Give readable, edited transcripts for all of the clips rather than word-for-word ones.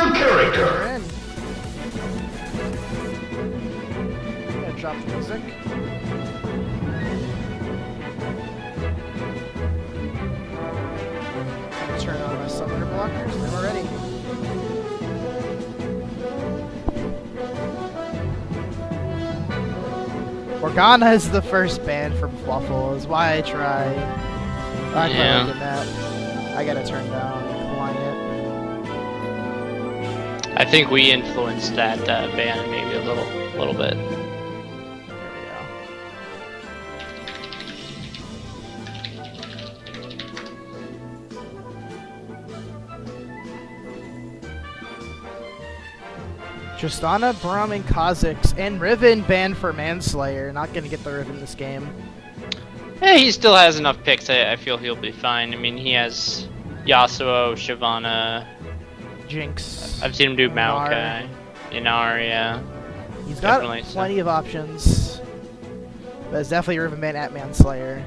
your character. We're in. I'm gonna drop the music. Turn on my summoner blockers, then we're ready. Morgana is the first ban from Fluffle, is why I try. I'm Yeah. liking that. I gotta turn down Quiet. I think we influenced that ban maybe a little bit. There we go. Tristana, Braum, and Kha'Zix, and Riven banned for Manslayer. Not gonna get the Riven this game. Yeah, he still has enough picks. I feel he'll be fine. I mean, he has Yasuo, Shyvana. Jinx. I've seen him do Inar. Maokai, Inar, yeah. He's got Definitely so. plenty of options. But it's definitely Riven ban at Manslayer.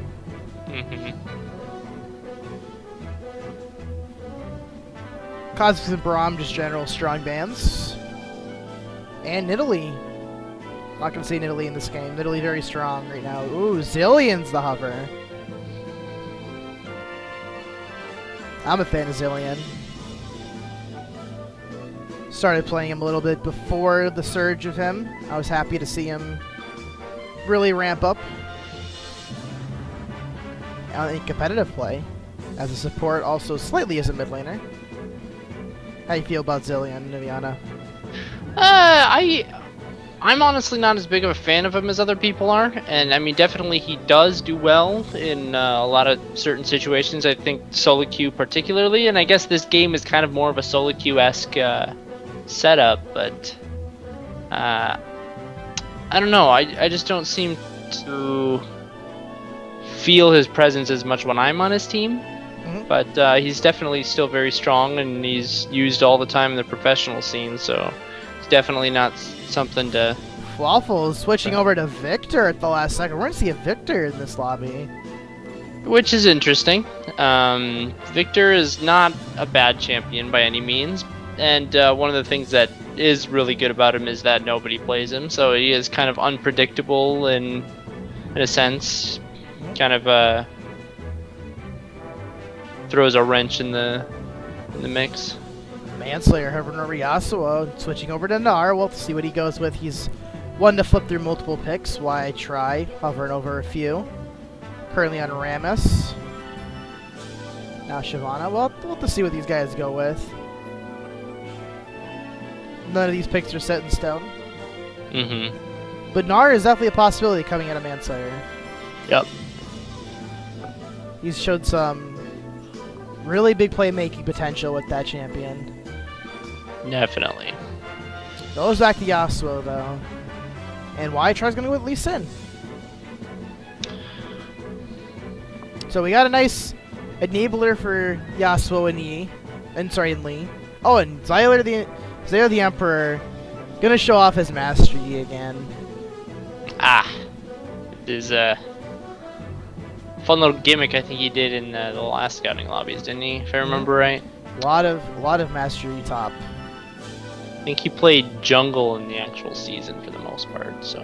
Kha'Zix and Braum, just general strong bans. And Nidalee. Not gonna say Nidalee in this game. Nidalee very strong right now. Ooh, Zillion's the hover. I'm a fan of Zillion. Started playing him a little bit before the surge of him. I was happy to see him really ramp up in competitive play. As a support, also slightly as a mid laner. How you feel about Zillion, Niviana? I'm honestly not as big of a fan of him as other people are, and I mean definitely he does do well in a lot of certain situations. I think solo queue particularly, and I guess this game is kind of more of a solo queue-esque setup, but I don't know. I just don't seem to feel his presence as much when I'm on his team. But he's definitely still very strong, and he's used all the time in the professional scene, so it's definitely not something to... Fluffle is switching over to Victor at the last second. We're going to see a Victor in this lobby. Which is interesting. Victor is not a bad champion by any means, and one of the things that is really good about him is that nobody plays him, so he is kind of unpredictable in a sense. Kind of throws a wrench in the mix. Manslayer hovering over Yasuo, switching over to Gnar. We'll see what he goes with. He's one to flip through multiple picks. Why I try hovering over a few. Currently on Rammus. Now Shyvana. Well, we'll have to see what these guys go with. None of these picks are set in stone. But Gnar is definitely a possibility coming out of Manslayer. Yep. He's showed some really big playmaking potential with that champion. Definitely. Goes back to Yasuo though. And Ytry's gonna go with Lee Sin. So we got a nice enabler for Yasuo and Yi. And Lee. Oh, and Xayah the Emperor gonna show off his mastery again. It is a fun little gimmick I think he did in the last scouting lobbies, didn't he? If I remember right. A lot of mastery top. I think he played jungle in the actual season for the most part, so.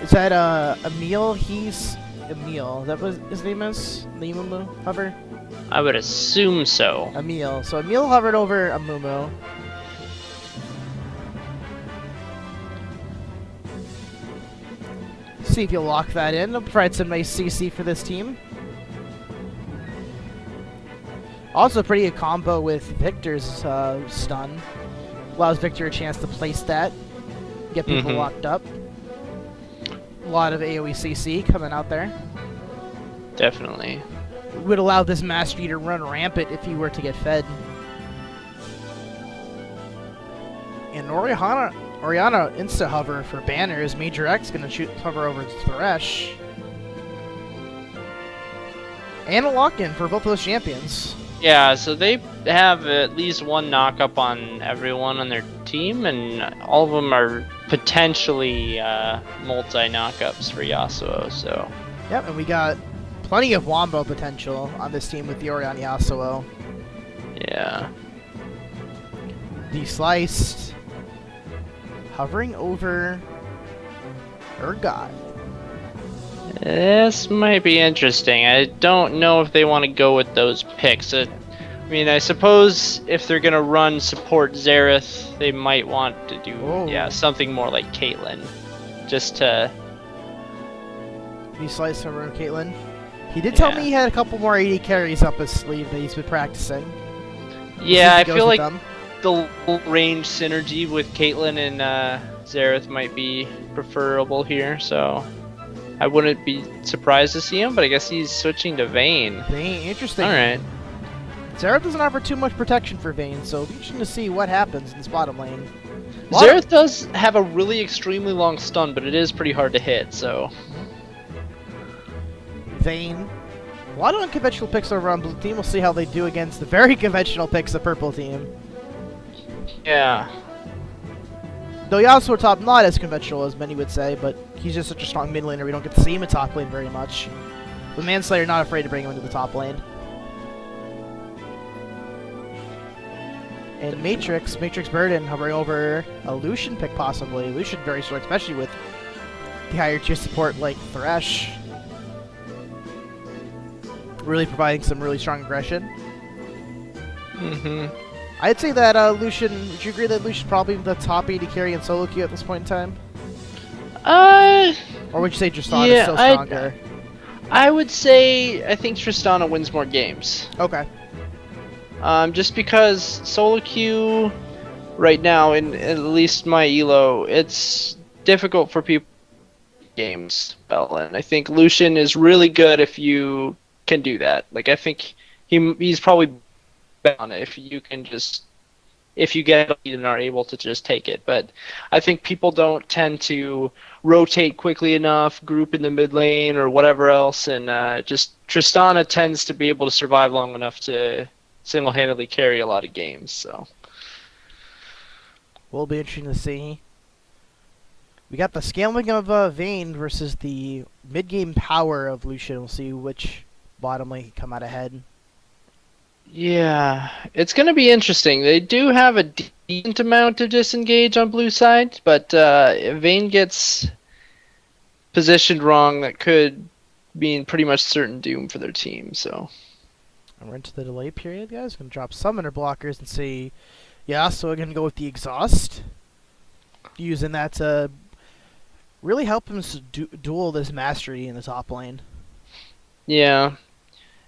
Is that Emil? He's Emil. Is that what his name is? Limumu hover? I would assume so. Emil. So Emil hovered over Amumu. See if you'll lock that in. It'll provide some nice CC for this team. Also, pretty good combo with Victor's stun. Allows Victor a chance to place that, get people locked up. A lot of AoE CC coming out there. Definitely. Would allow this Mastery to run rampant if he were to get fed. And Oriana insta hover for banners. Major X gonna hover over Thresh. And a lock-in for both of those champions. Yeah, so they have at least one knock-up on everyone on their team, and all of them are potentially multi-knock-ups for Yasuo, so... Yep, and we got Plenty of Wombo potential on this team with Yori on Yasuo. Yeah. Desliced. Hovering over Urgot. This might be interesting. I don't know if they want to go with those picks. I mean, I suppose if they're gonna run support Xerath, they might want to do something more like Caitlyn, just to. Desliced over Caitlyn. He did tell me he had a couple more 80 carries up his sleeve that he's been practicing. Yeah, I feel like the range synergy with Caitlyn and Xerath might be preferable here, so I wouldn't be surprised to see him, but I guess he's switching to Vayne. Vayne, interesting. Alright. Xerath doesn't offer too much protection for Vayne, so it'll be interesting to see what happens in this bottom lane. Xerath does have a really extremely long stun, but it is pretty hard to hit, so. Vayne. A lot of unconventional picks over on blue team. We'll see how they do against the very conventional picks of purple team. Yeah. Though Yasuo top not as conventional as many would say, but he's just such a strong mid laner we don't get to see him in top lane very much. But Manslayer not afraid to bring him into the top lane. And Matrix Burden hovering over a Lucian pick possibly. Lucian very strong, especially with the higher tier support like Thresh. Really providing some really strong aggression. Mm-hmm. I'd say that Lucian, would you agree that Lucian's probably the top 80 carry in solo queue at this point in time? Or would you say Tristana is still stronger? I would say I think Tristana wins more games. Okay. Just because solo queue right now, in at least my elo, it's difficult for people games well, and I think Lucian is really good if you can do that. Like, I think he's probably better on it if you can just, if you get a lead and are able to just take it. But I think people don't tend to rotate quickly enough, group in the mid lane or whatever else, and just Tristana tends to be able to survive long enough to single-handedly carry a lot of games. So will be interesting to see. We got the scaling of Vayne versus the mid-game power of Lucian. We'll see which bottom lane can come out ahead. Yeah, it's going to be interesting. They do have a decent amount of disengage on blue side, but if Vayne gets positioned wrong, that could mean pretty much certain doom for their team. So we're into the delay period, guys. Going to drop summoner blockers and see. Yeah, so we're going to go with the exhaust, using that to really help him duel this mastery in the top lane. Yeah.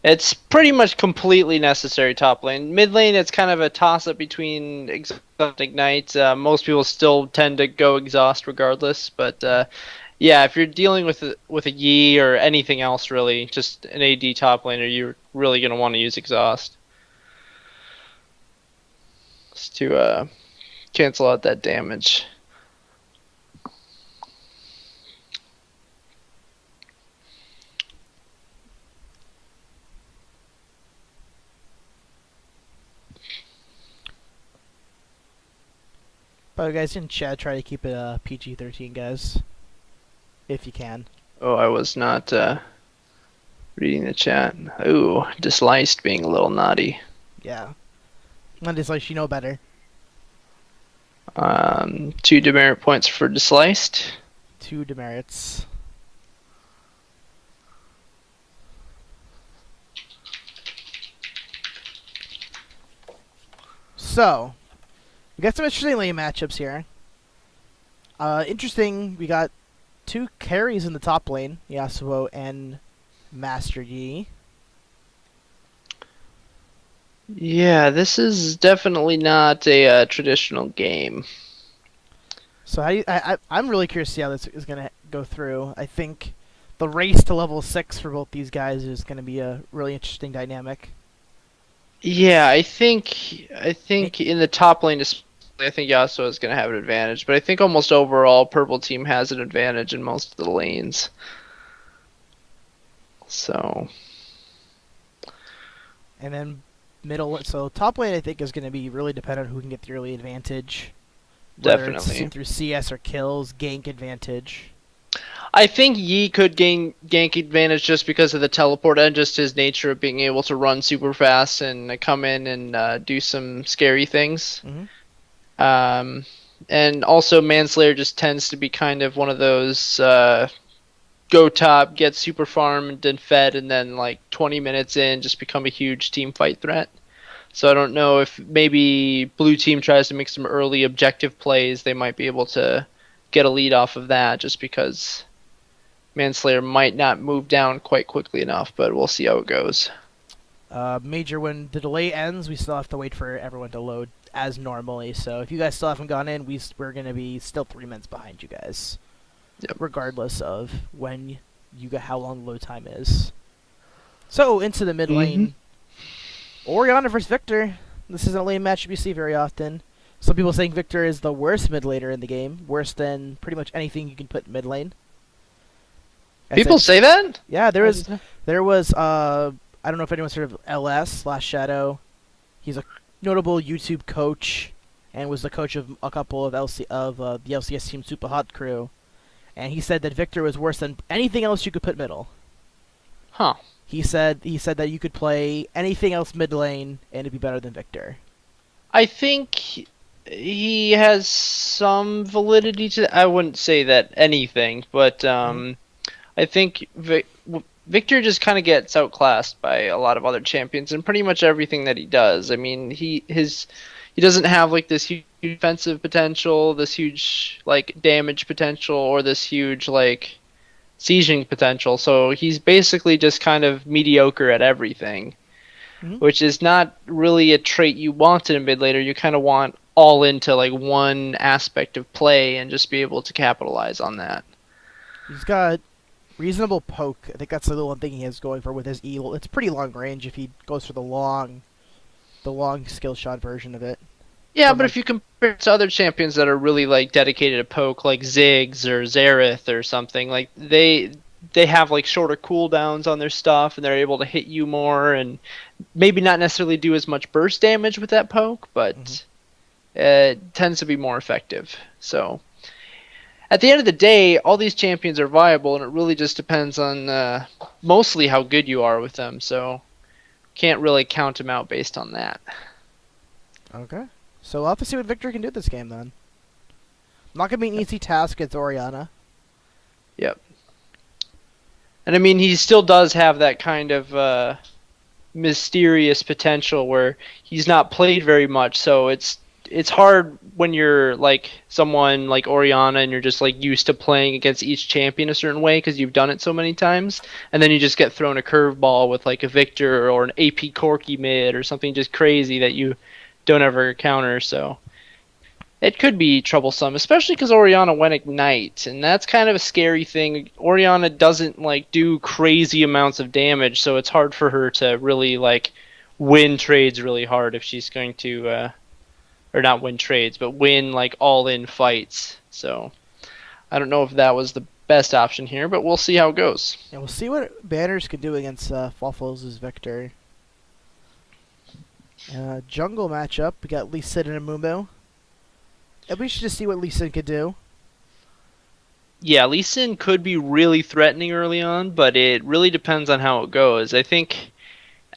It's pretty much completely necessary top lane. Mid lane, it's kind of a toss-up between Exhaust and Ignite. Most people still tend to go Exhaust regardless. But yeah, if you're dealing with a Yi or anything else really, just an AD top laner, you're really going to want to use Exhaust. Just to cancel out that damage. But guys in chat, try to keep it PG-13, guys, if you can. Oh, I was not reading the chat. Ooh, Disliced being a little naughty. Yeah. Not Disliced, you know better. 2 demerit points for Disliced. 2 demerits. So, we got some interesting lane matchups here. Interesting, we got 2 carries in the top lane, Yasuo and Master Yi. Yeah, this is definitely not a traditional game. So I'm really curious to see how this is going to go through. I think the race to level 6 for both these guys is going to be a really interesting dynamic. Yeah, I think in the top lane, I think Yasuo is going to have an advantage, but I think almost overall, purple team has an advantage in most of the lanes. So, and then middle, so top lane I think is going to be really dependent on who can get the early advantage. Whether definitely it's through CS or kills, gank advantage. I think Yi could gain gank advantage just because of the teleport and just his nature of being able to run super fast and come in and do some scary things. Hmm. Um, and also Manslayer just tends to be kind of one of those go top, get super farmed and fed, and then like 20 minutes in just become a huge team fight threat. So I don't know if maybe blue team tries to make some early objective plays, they might be able to get a lead off of that just because Manslayer might not move down quite quickly enough, but we'll see how it goes. Major, when the delay ends, we still have to wait for everyone to load as normally. So if you guys still haven't gone in, we're going to be still 3 minutes behind you guys, Yep. regardless of when you got how long the load time is. So into the mid Mm-hmm. lane, Orianna versus Victor. This isn't a lane matchup you see very often. Some people saying Victor is the worst mid laner in the game, worse than pretty much anything you can put in mid lane. People say that? Yeah, there was I don't know if anyone's heard of LS/Shadow. He's a notable YouTube coach and was the coach of a couple of the LCS team Super Hot crew. And he said that Victor was worse than anything else you could put middle. Huh. He said that you could play anything else mid lane and it'd be better than Victor. I think he has some validity to that. I wouldn't say that anything, but Hmm. I think Victor just kind of gets outclassed by a lot of other champions in pretty much everything that he does. I mean, he doesn't have like this huge defensive potential, this huge like damage potential, or this huge like sieging potential. So he's basically just kind of mediocre at everything, Hmm. which is not really a trait you want in a mid laner. You kind of want all into like one aspect of play and just be able to capitalize on that. He's got reasonable poke. I think that's the one thing he has going for with his E. It's pretty long range if he goes for the long skill shot version of it. Yeah, From but like, if you compare it to other champions that are really like dedicated to poke, like Ziggs or Xerath or something, like they have like shorter cooldowns on their stuff and they're able to hit you more and maybe not necessarily do as much burst damage with that poke, mhm. but it tends to be more effective. So at the end of the day, all these champions are viable, and it really just depends on mostly how good you are with them. So can't really count them out based on that. Okay. So we'll have to see what Victor can do this game then. Not gonna be an easy task against Orianna. Yep. And I mean, he still does have that kind of mysterious potential where he's not played very much, so it's hard when you're like someone like Oriana and you're just like used to playing against each champion a certain way because you've done it so many times, and then you just get thrown a curveball with like a Victor or an AP Corki mid or something just crazy that you don't ever counter. So it could be troublesome, especially because Oriana went Ignite, and that's kind of a scary thing. Oriana doesn't like do crazy amounts of damage, so it's hard for her to really like win trades really hard if she's going to, or not win trades, but win like all-in fights. So I don't know if that was the best option here, but we'll see how it goes. And we'll see what Banners can do against Waffles' Victor. Jungle matchup. We got Lee Sin and Amumu. And we should just see what Lee Sin could do. Yeah, Lee Sin could be really threatening early on, but it really depends on how it goes. I think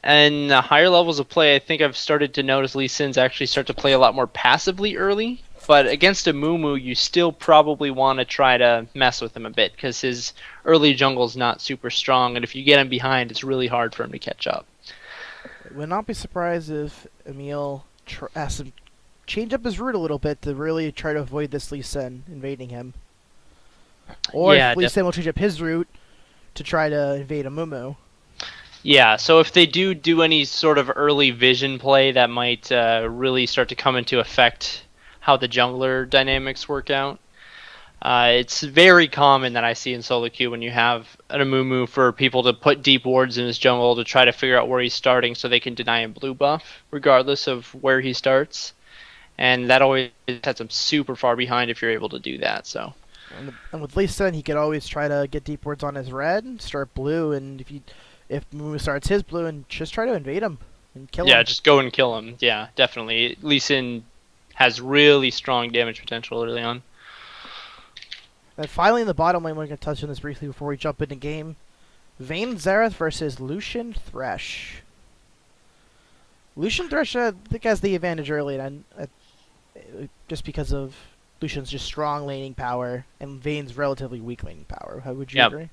in the higher levels of play, I think I've started to notice Lee Sin's actually start to play a lot more passively early. But against a Mumu, you still probably want to try to mess with him a bit because his early jungle's not super strong, and if you get him behind, it's really hard for him to catch up. Would not be surprised if Emil has to change up his route a little bit to really try to avoid this Lee Sin invading him. Or Yeah, if Lee Sin will change up his route to try to invade Amumu. yeah. So if they do any sort of early vision play, that might really start to come into effect how the jungler dynamics work out. It's very common that I see in solo queue when you have an Amumu for people to put deep wards in his jungle to try to figure out where he's starting so they can deny him blue buff regardless of where he starts. And that always sets him super far behind if you're able to do that. So And with Lee Sin, he could always try to get deep wards on his red, start blue, and if Mumu starts his blue, and just try to invade him and kill him. yeah, just go and kill him. Yeah, definitely. Lee Sin has really strong damage potential early on. And finally, in the bottom lane, we're going to touch on this briefly before we jump into game. Vayne Xerath versus Lucian Thresh. Lucian Thresh, I think, has the advantage early, and just because of Lucian's just strong laning power and Vayne's relatively weak laning power. How would you agree?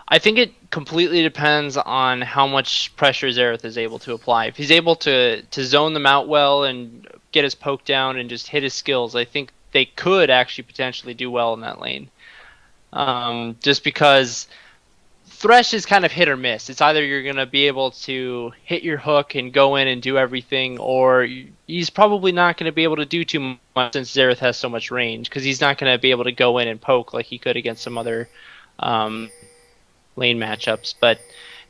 I think it completely depends on how much pressure Xerath is able to apply. If he's able to zone them out well and get his poke down and just hit his skills, I think they could actually potentially do well in that lane. Just because Thresh is kind of hit or miss. It's either you're going to be able to hit your hook and go in and do everything, or he's probably not going to be able to do too much since Xerath has so much range, because he's not going to be able to go in and poke like he could against some other lane matchups. But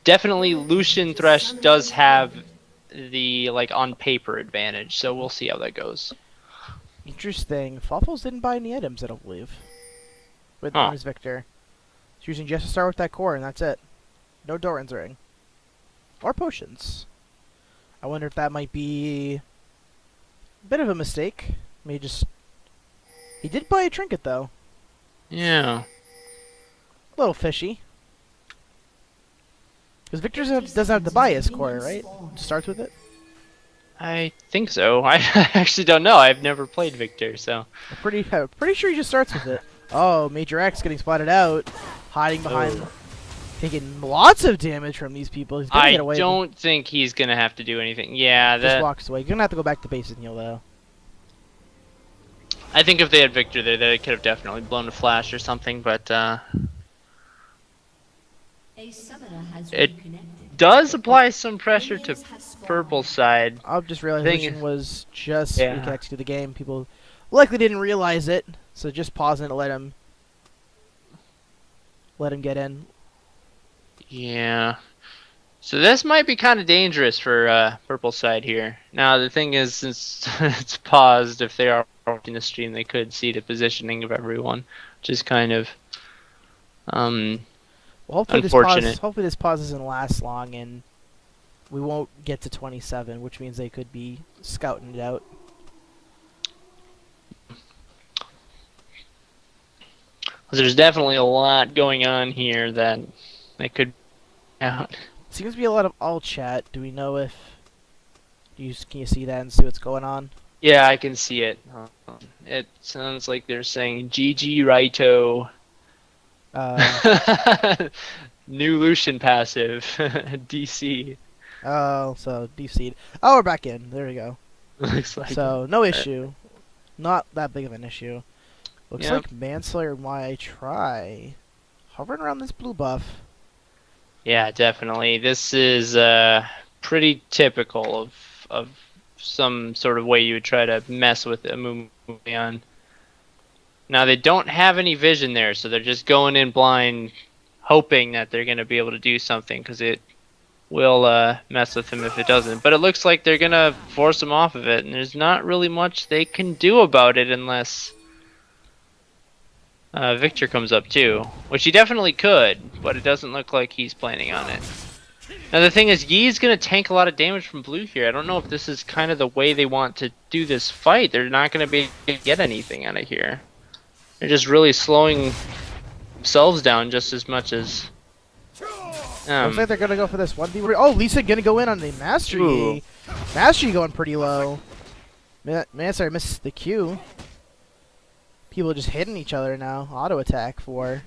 definitely Lucian Thresh does have the on paper advantage, so we'll see how that goes. Interesting. Fluffles didn't buy any items, I don't believe, with his Victor. He's using just to start with that core, and that's it. No Doran's ring. Or potions. I wonder if that might be a bit of a mistake. He did buy a trinket, though. Yeah. A little fishy. Because Victor doesn't have to buy his core, right? Starts with it? I think so. I actually don't know. I've never played Victor, so. I'm pretty sure he just starts with it. Oh, Major X getting spotted out. Hiding behind... Taking lots of damage from these people. He's gonna get away. I don't think he's going to have to do anything. Yeah, just walks away. You're going to have to go back to base and heal, though. I think if they had Victor there, they could have definitely blown a flash or something, but it does apply some pressure to purple side. I've just realized Lucian was just reconnected to the game. People likely didn't realize it, so just pausing to let him get in. Yeah. So this might be kind of dangerous for purple side here. Now the thing is, since it's paused, if they are watching the stream, they could see the positioning of everyone, which is kind of well, hopefully unfortunate. Hopefully this pause doesn't last long, and we won't get to 27, which means they could be scouting it out. There's definitely a lot going on here that they could out. Seems to be a lot of all chat. Do we know if can you see that and see what's going on? Yeah, I can see it. It sounds like they're saying GG Raito. New Lucian passive. DC. Oh, so DC'd. Oh, we're back in. There we go. Looks like so, no issue. Not that big of an issue. Looks like Manslayer and Why I Try. Hovering around this blue buff. Yeah, definitely. This is pretty typical of some sort of way you would try to mess with a Mumyan. Now, they don't have any vision there, so they're just going in blind, hoping that they're going to be able to do something, because it will mess with him if it doesn't. But it looks like they're going to force him off of it, and there's not really much they can do about it unless Victor comes up too, which he definitely could, but it doesn't look like he's planning on it. Now the thing is, Yi's going to tank a lot of damage from blue here. I don't know if this is kind of the way they want to do this fight. They're not going to be able to get anything out of here. They're just really slowing themselves down just as much as... Looks like they're going to go for this 1v. Oh, Lisa going to go in on the Master Yi. Master Yi going pretty low. Manslayer misses the Q. People just hitting each other now. Auto attack for...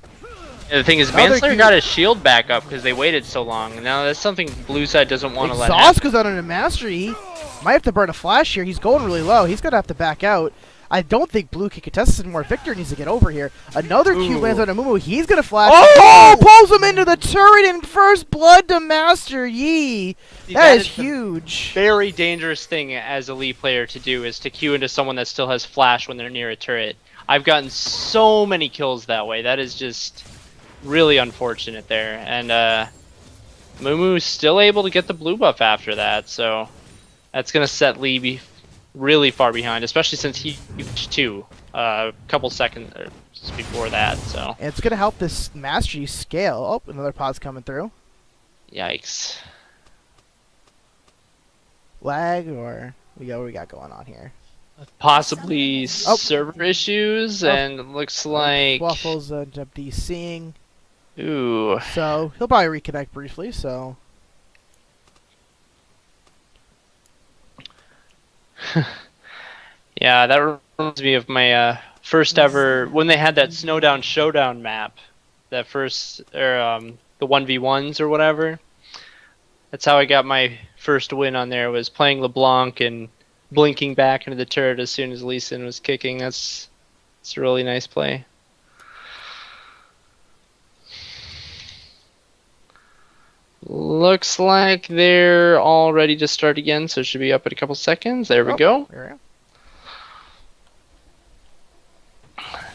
Yeah, the thing is, Manslayer got his shield back up because they waited so long. And now that's something blue side doesn't want to let happen. Exhaust goes out on a Master Yi. Might have to burn a flash here. He's going really low. He's going to have to back out. I don't think blue can contest this anymore. Victor needs to get over here. Another Q lands on Amumu. He's going to flash. Oh! Pulls him into the turret and first blood to Master Yi. That is huge. Very dangerous thing as a Lee player to do is to Q into someone that still has flash when they're near a turret. I've gotten so many kills that way. That is just really unfortunate there. And Mumu's still able to get the blue buff after that. So that's going to set Lee really far behind, especially since he reached 2 a couple seconds before that. So and it's going to help this Master Yi scale. Oh, another pod's coming through. Yikes. Lag or what we got going on here? Possibly Oh. server issues, Oh. and looks like... Waffles end up DCing. Ooh. So he'll probably reconnect briefly. So Yeah, that reminds me of my first ever, when they had that Snowdown Showdown map. That first, or the 1v1s or whatever. That's how I got my first win on there, was playing LeBlanc and blinking back into the turret as soon as Lee Sin was kicking. That's a really nice play. Looks like they're all ready to start again, so it should be up in a couple seconds. There we go. There we go.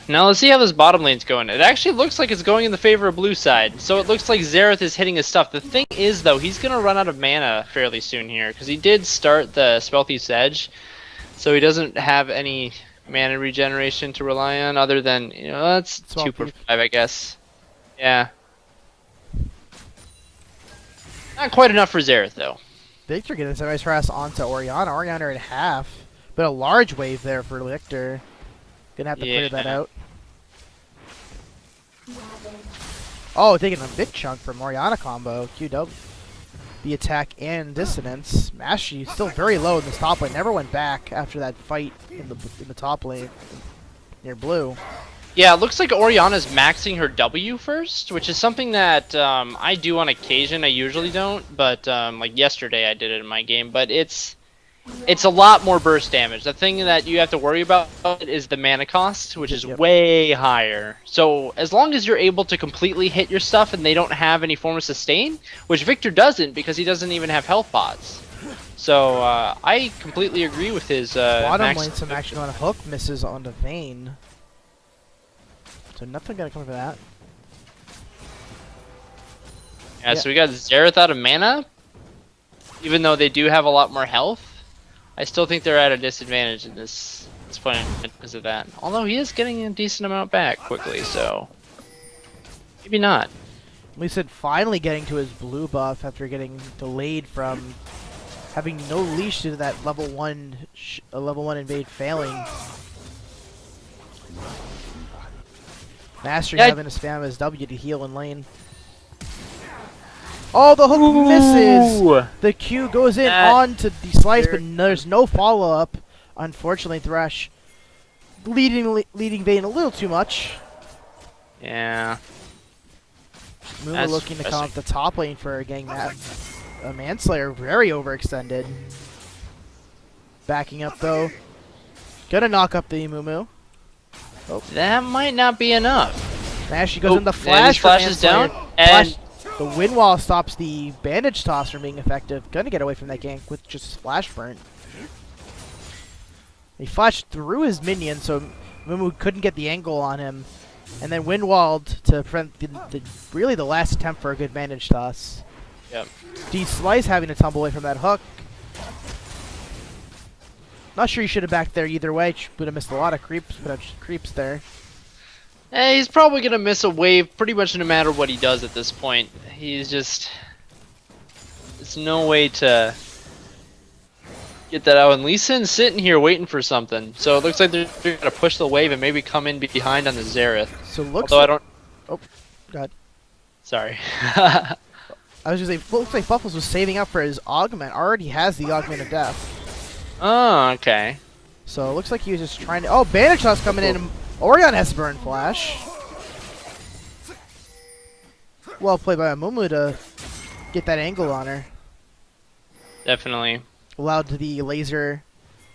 Now let's see how this bottom lane's going. It actually looks like it's going in the favor of blue side. So it looks like Xerath is hitting his stuff. The thing is, though, he's going to run out of mana fairly soon here, because he did start the Spellthief's Edge. So he doesn't have any mana regeneration to rely on, other than, you know, that's 2 per 5, I guess. Yeah. Not quite enough for Xerath, though. Victor getting some nice harass onto Orianna. Orianna at half, but a large wave there for Victor. Gonna have to clear that out. Oh, taking a big chunk from Orianna combo. QW. The attack and dissonance. Mastery still very low in this top lane. Never went back after that fight in the top lane near blue. Yeah, it looks like Orianna's maxing her W first, which is something that I do on occasion. I usually don't, but like yesterday I did it in my game. But it's a lot more burst damage. The thing that you have to worry about is the mana cost, which is way higher. So as long as you're able to completely hit your stuff and they don't have any form of sustain, which Victor doesn't because he doesn't even have health pots. So I completely agree with his bottom lane. Some action on a hook, misses on the Vayne. So nothing gonna come from that. Yeah, so we got Xerath out of mana. Even though they do have a lot more health, I still think they're at a disadvantage in this point because of that. Although he is getting a decent amount back quickly, so maybe not. Lee Sin finally getting to his blue buff after getting delayed from having no leash due to that level 1 invade failing. Mastery having to spam his W to heal in lane. Oh, the hook misses! The Q goes in on to the slice, but there's no follow-up. Unfortunately, Thresh leading Vayne a little too much. Yeah. Mumu looking to come up the top lane for getting that Manslayer very overextended. Backing up, though. Gonna knock up the Mumu. Oh. That might not be enough. Mastery goes in the flash for flashes down, and the wind wall stops the bandage toss from being effective. Gonna get away from that gank with just flash burn. He flashed through his minion, so Mumu couldn't get the angle on him, and then wind walled to prevent really the last attempt for a good bandage toss. Yep. D-Slice having to tumble away from that hook. Not sure he should have backed there either way. Would have missed a lot of creeps there. He's probably going to miss a wave pretty much no matter what he does at this point. He's just... There's no way to get that out. And Lee Sin's sitting here waiting for something. So it looks like they're going to push the wave and maybe come in behind on the Xerath. So looks Although I don't... Oh, God. Sorry. I was just saying, looks like Buffles was saving up for his augment. Already has the augment of death. Oh, okay. So it looks like he was just trying to... Oh, bandage toss coming in. Orion has burn flash. Well played by Mumu to get that angle on her. Definitely. Allowed the laser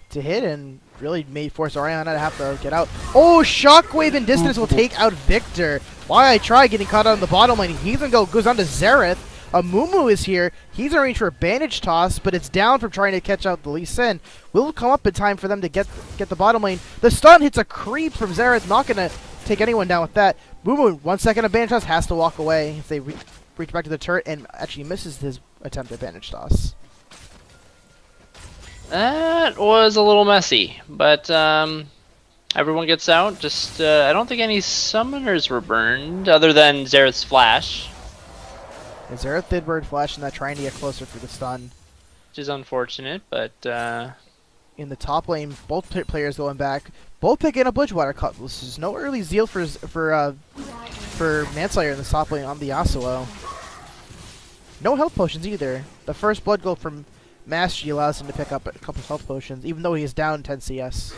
to hit and really force Oriana to have to get out. Oh, Shockwave and distance will take out Victor. Why I try getting caught out on the bottom lane. He's gonna goes on to Xerath. Mumu is here. He's arranged for a bandage toss, but it's down from trying to catch out the Lee Sin. Will come up in time for them to get the bottom lane. The stun hits a creep from Xerath. Not going to take anyone down with that. Mumu, 1 second of bandage toss, has to walk away if they reach back to the turret and actually misses his attempt at bandage toss. That was a little messy, but everyone gets out. Just I don't think any summoners were burned other than Xerath's flash. Xerath did bird flash and that trying to get closer for the stun. Which is unfortunate, but... in the top lane. Both players going back. Both picking up Bridgewater Cutlass. There's no early zeal for Manslayer in the top lane on the Yasuo. No health potions either. The first blood gold from Mastery allows him to pick up a couple of health potions, even though he is down 10 CS.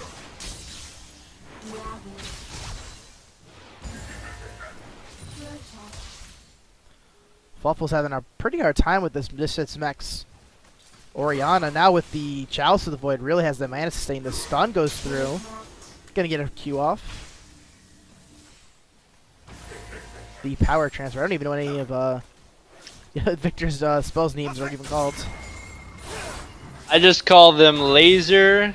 Fluffle's having a pretty hard time with this Misfits Mechs. Orianna, now with the Chalice of the Void, really has the mana sustain. The stun goes through. Gonna get a Q off. The power transfer. I don't even know what any of Victor's spells names are even called. I just call them laser,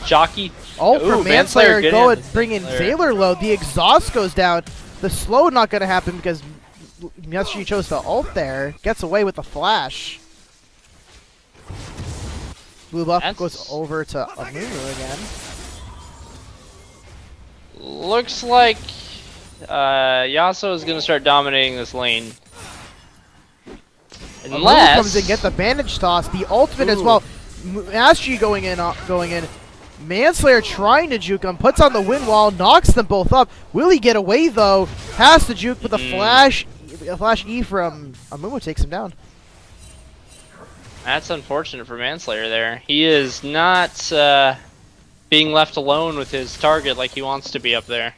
jockey. Oh, Ooh, from Manslayer, go and in. bring in Sailor low. The exhaust goes down. The slow not gonna happen because Mastery chose to ult there. Gets away with the flash. Blue buff goes over to Amumu again. Looks like Yasuo is going to start dominating this lane. Unless comes in, get the bandage toss, the ultimate as well. Mastery going in. Manslayer trying to juke him, puts on the wind wall, knocks them both up. Will he get away though? Has to juke, but the flash E from Amumu takes him down. That's unfortunate for Manslayer there. He is not being left alone with his target like he wants to be up there.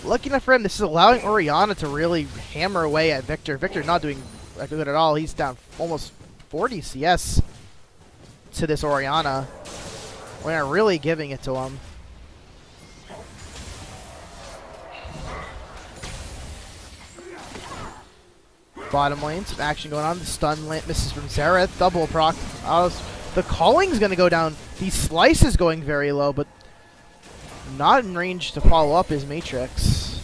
Lucky enough for him, this is allowing Orianna to really hammer away at Victor. Victor not doing good at all. He's down almost 40 CS to this Orianna. We're really giving it to him. Bottom lane, some action going on. The stun misses from Xerath. Double proc. The calling's going to go down. The slice is going very low, but not in range to follow up his Matrix.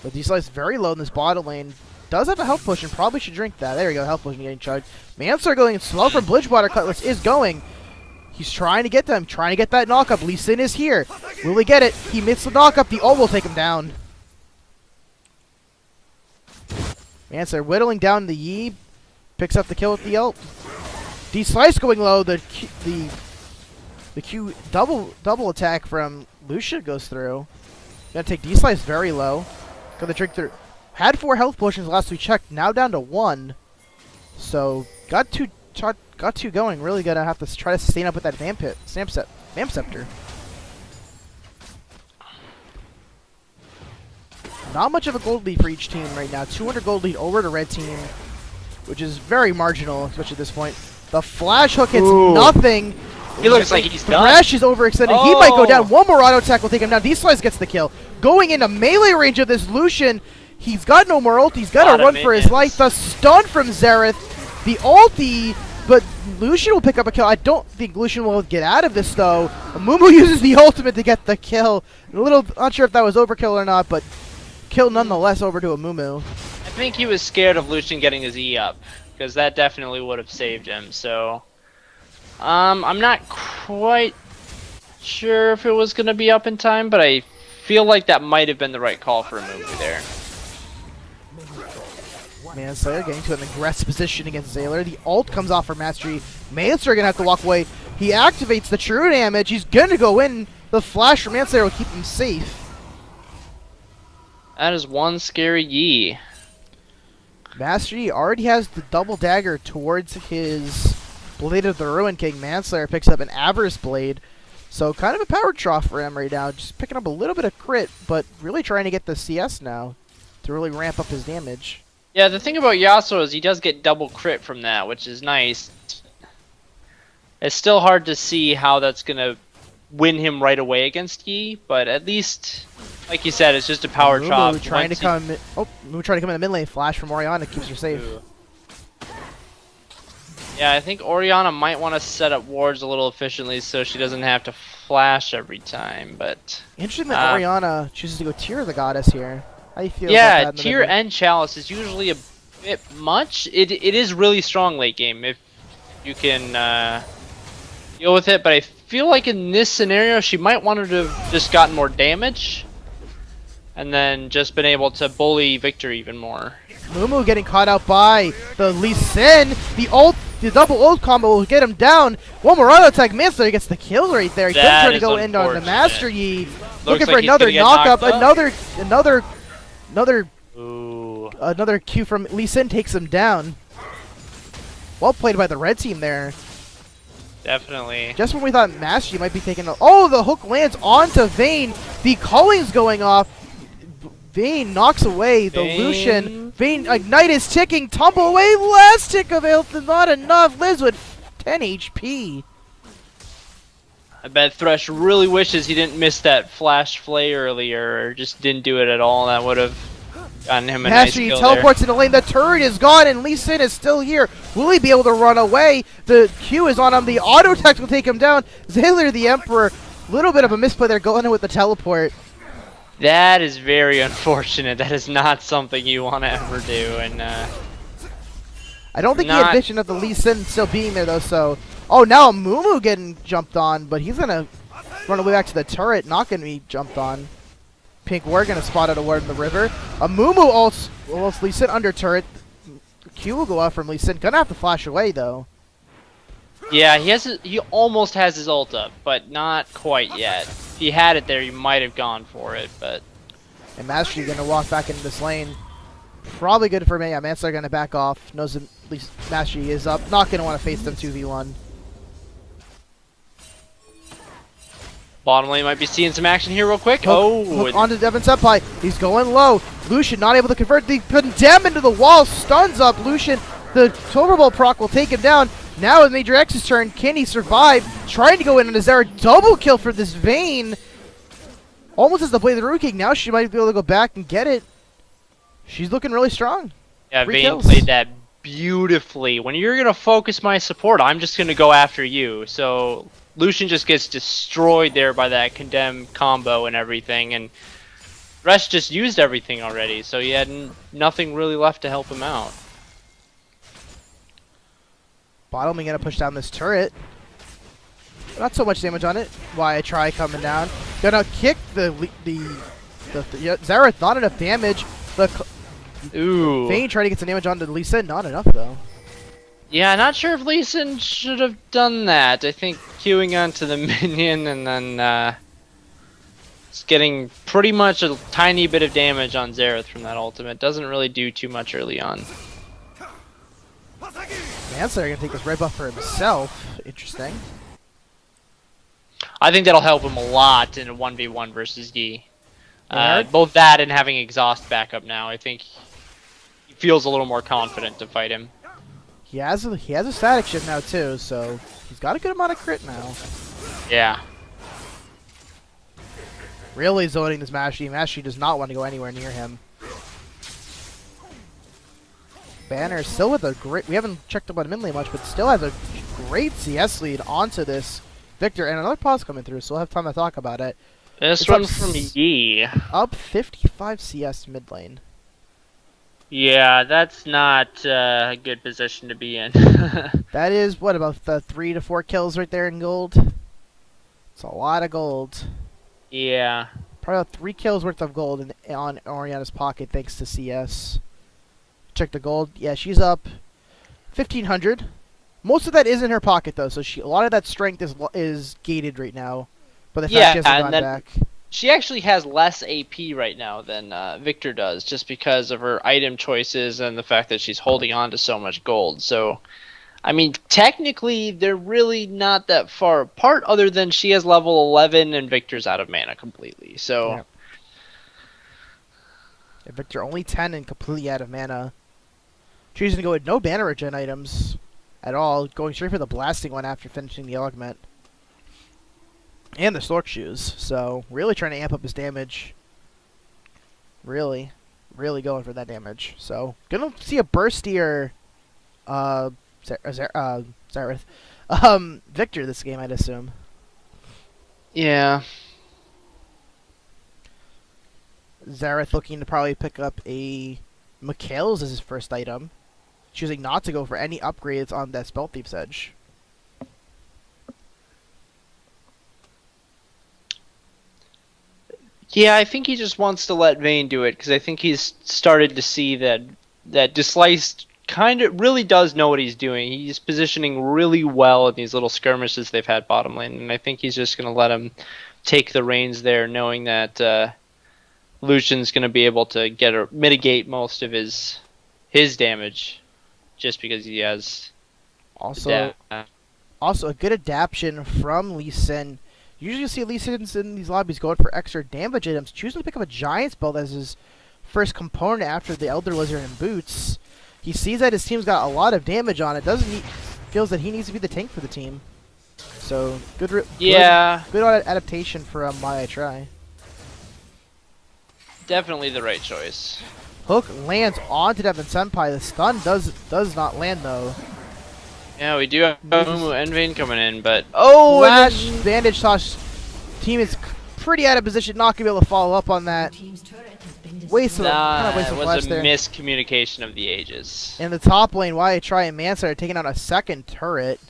But D-Slice very low in this bottom lane. Does have a health potion. Probably should drink that. There we go. Health potion getting charged. Manslayer going slow from Bridgewater Cutlass is going. He's trying to get them. Trying to get that knock up. Lee Sin is here. Will he get it? He missed the knock up. The ult will take him down. Manslayer whittling down the Yi. Picks up the kill with the ult. D-Slice going low. The Q double attack from Lucia goes through. Gonna take D-Slice very low. Gonna drink through. Had 4 health potions last we checked. Now down to 1. So got two going. Really gonna have to try to sustain up with that Vamp Scepter. Not much of a gold lead for each team right now. 200 gold lead over the red team, which is very marginal, especially at this point. The flash hook hits nothing. He looks like he's done. Thresh is overextended. He might go down. One more auto attack will take him down. D-Slice gets the kill. Going into melee range of this Lucian. He's got no more ult. He's got to run for his life. The stun from Xerath. The ulti, but Lucian will pick up a kill. I don't think Lucian will get out of this, though. Amumu uses the ultimate to get the kill. Not sure if that was overkill or not, but kill nonetheless over to Amumu. I think he was scared of Lucian getting his E up, because that definitely would have saved him, so... I'm not quite sure if it was going to be up in time, but I feel like that might have been the right call for Amumu there. Manslayer getting to an aggressive position against Sailor. The ult comes off for Mastery. Manslayer going to have to walk away. He activates the true damage. He's going to go in. The flash from Manslayer will keep him safe. That is one scary Yi. Mastery already has the double dagger towards his Blade of the Ruin King. Manslayer picks up an Avarice Blade. So kind of a power trough for him right now. Just picking up a little bit of crit, but really trying to get the CS now to really ramp up his damage. Yeah, the thing about Yasuo is he does get double crit from that, which is nice. It's still hard to see how that's going to win him right away against Yi, but at least, like you said, it's just a power chop. Trying to come in the mid lane. Flash from Orianna keeps her safe. Yeah, I think Orianna might want to set up wards a little efficiently so she doesn't have to flash every time, but... Interesting that Orianna chooses to go Tear the Goddess here. How do you feel about that? Yeah, Tear and Chalice is usually a bit much. It is really strong late game if you can deal with it, but I feel like in this scenario she might want to have just gotten more damage. and then just been able to bully Victor even more. Mumu getting caught out by the Lee Sin. The double ult combo will get him down. One more auto attack misses. He gets the kill right there. He could try to go in on the Master Yi. Looking for another knock-up. Another Q from Lee Sin takes him down. Well played by the red team there. Definitely. Just when we thought Master Yi might be taking oh, the hook lands onto Vayne. The calling's going off. Vayne knocks away the Lucian. Vayne Ignite is ticking. Tumble away. Last tick of health is not enough. Liz with 10 HP. I bet Thresh really wishes he didn't miss that flash flay earlier, or just didn't do it at all. That would have gotten him a nice kill teleports in the lane. The turret is gone, and Lee Sin is still here. Will he be able to run away? The Q is on him. The auto attack will take him down. Zayler the Emperor. Little bit of a misplay there going in with the teleport. That is very unfortunate. That is not something you want to ever do. And I don't think he had vision of the Lee Sin still being there, though, so... Oh, now Mumu getting jumped on, but he's going to run away back to the turret, not going to be jumped on. Pink, we're going to spot out a ward in the river. A Mumu ults Lee Sin under turret. Q will go out from Lee Sin. Going to have to flash away, though. Yeah, he almost has his ult up, but not quite yet. If he had it there, he might have gone for it, but... And Master Yi going to walk back into this lane. Probably good for me. Yeah, Manslayer going to back off. Knows at least Master Yi is up. Not going to want to face them 2v1. Bottom lane might be seeing some action here real quick. Hook onto Devon Senpai. He's going low. Lucian not able to convert. The Condemn into the wall. Stuns up Lucian. The Silverbolt proc will take him down. Now with Major X's turn, can he survive? Trying to go in on a Zara double kill for this Vayne. Almost as the Blade of the Ruin King. Now she might be able to go back and get it. She's looking really strong. Yeah, Vayne played that beautifully. When you're going to focus my support, I'm just going to go after you. So Lucian just gets destroyed there by that Condemn combo and everything. And Resh just used everything already. So he had nothing really left to help him out. Bottom, going to push down this turret. Not so much damage on it. Why I try coming down. Gonna kick the Zareth. Not enough damage. Ooh. Vayne trying to get some damage onto Lee Sin. Not enough though. Yeah, not sure if Lee Sin should have done that. I think queuing onto the minion and then just getting pretty much a tiny bit of damage on Zareth from that ultimate doesn't really do too much early on. Manslayer gonna take this red buff for himself. Interesting. I think that'll help him a lot in a 1v1 versus Yi. Both that and having exhaust backup now, I think he feels a little more confident to fight him. He has a static shift now too, so he's got a good amount of crit now. Yeah. Really zoning this Master Yi. Master Yi does not want to go anywhere near him. Banner still with a great... We haven't checked up on mid lane much, but still has a great CS lead onto this Victor. And another pause coming through, so we'll have time to talk about it. This one's from Yi. Up 55 CS mid lane. Yeah, that's not a good position to be in. That is, what, about 3 to 4 kills right there in gold? It's a lot of gold. Yeah. Probably about 3 kills worth of gold on Oriana's pocket thanks to CS. Check the gold. Yeah, she's up 1,500. Most of that is in her pocket though, so a lot of that strength is gated right now. But the fact she hasn't gone back. She actually has less AP right now than Victor does, just because of her item choices and the fact that she's holding on to so much gold. So, I mean, technically they're really not that far apart, other than she has level 11 and Victor's out of mana completely. So, yeah. Yeah, Victor only 10 and completely out of mana. Choosing to go with no banner regen items at all, going straight for the blasting one after finishing the augment. And the Stork shoes, so really trying to amp up his damage. Really going for that damage. So, gonna see a burstier Zareth. Victor this game, I'd assume. Yeah. Zareth looking to probably pick up a Mikhail's as his first item. Choosing not to go for any upgrades on that Spell Thief's Edge. Yeah, I think he just wants to let Vayne do it because I think he's started to see that Dislice kind of really does know what he's doing. He's positioning really well in these little skirmishes they've had bottom lane, and I think he's just going to let him take the reins there, knowing that Lucian's going to be able to mitigate most of his damage just because he has Also, a good adaptation from Lee Sin. Usually you see Lee Sin in these lobbies going for extra damage items, choosing to pick up a Giant's Belt as his first component after the Elder Lizard and Boots. He sees that his team's got a lot of damage on it, feels that he needs to be the tank for the team. So, good adaptation from Why I Try. Definitely the right choice. Hook lands onto Devin Senpai. The stun does not land though. Yeah, we do have Mumu and Vayne coming in, but Flash Bandage Toss team is pretty out of position, not gonna be able to follow up on that. Waste of it was a miscommunication of the ages. In the top lane, Why I Try and Mansa are taking out a second turret.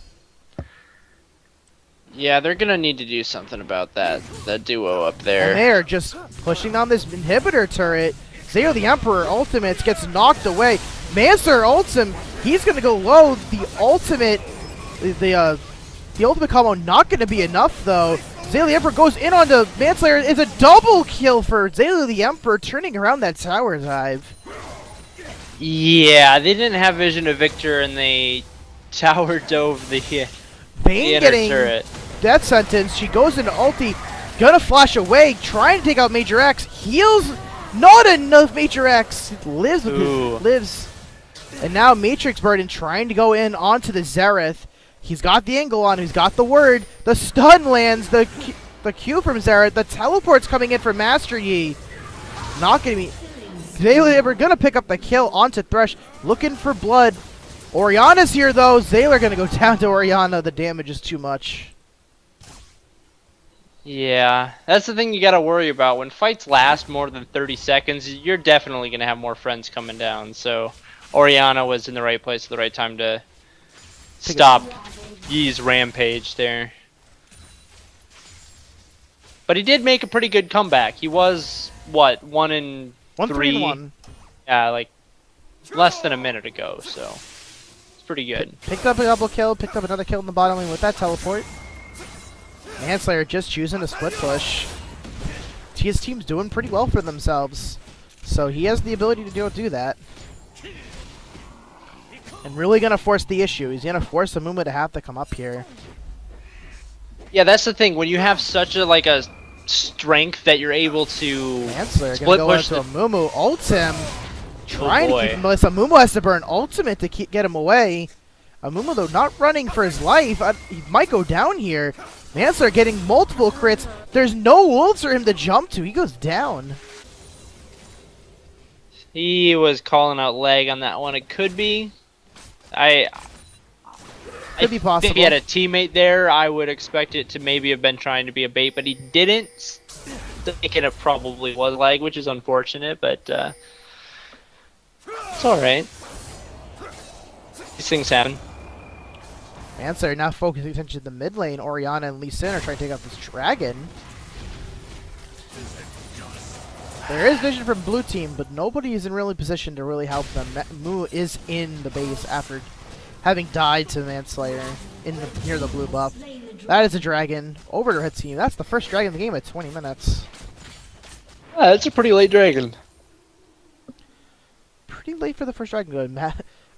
Yeah, they're gonna need to do something about that duo up there. And they're just pushing on this inhibitor turret. Zayo the Emperor ultimates gets knocked away. Mancer ults him. He's gonna go low. The ultimate combo not gonna be enough though. Zayo the Emperor goes in on the Manslayer. It's a double kill for Zayo the Emperor, turning around that tower dive. Yeah, they didn't have vision of Victor, and they tower dove the Vayne getting turret. Death sentence. She goes into ulti, gonna flash away, trying to take out Major X. Heals, not enough. Major X lives with lives, and now Matrix Burden trying to go in onto the Xerath. He's got the angle on. He's got the word. The stun lands. The Q from Xerath. The teleport's coming in for Master Yi. Not gonna be. They were gonna pick up the kill onto Thresh, looking for blood. Oriana's here though. Zayler gonna go down to Oriana. The damage is too much. Yeah, that's the thing you gotta worry about. When fights last more than 30 seconds, you're definitely gonna have more friends coming down. So Oriana was in the right place at the right time to stop Yi's rampage there. But he did make a pretty good comeback. He was, what, 1 in 3? 1-3-1. Yeah, like less than a minute ago, so it's pretty good. Picked up a double kill, picked up another kill in the bottom lane with that teleport. Manslayer just choosing a split push. His team's doing pretty well for themselves, so he has the ability to do that. And really gonna force the issue. He's gonna force Amuma to have to come up here. Yeah, that's the thing. When you have such a strength that you're able to Manslayer split gonna go push into Amumu, ults him, trying to keep him. Amumu has to burn ultimate to get him away. Amumu though not running for his life. He might go down here. Manslayer getting multiple crits. There's no wolves for him to jump to. He goes down. He was calling out lag on that one. It could be. Could be possible. If he had a teammate there, I would expect it to maybe have been trying to be a bait, but he didn't. Thinking it probably was lag, which is unfortunate, but it's alright. These things happen. Manslayer now focusing attention to the mid lane. Oriana and Lee Sin are trying to take out this dragon. There is vision from blue team, but nobody is in really position to really help them. Mu is in the base after having died to Manslayer near the blue buff. That is a dragon over to red team. That's the first dragon in the game at 20 minutes. Yeah, that's a pretty late dragon. Pretty late for the first dragon. Good.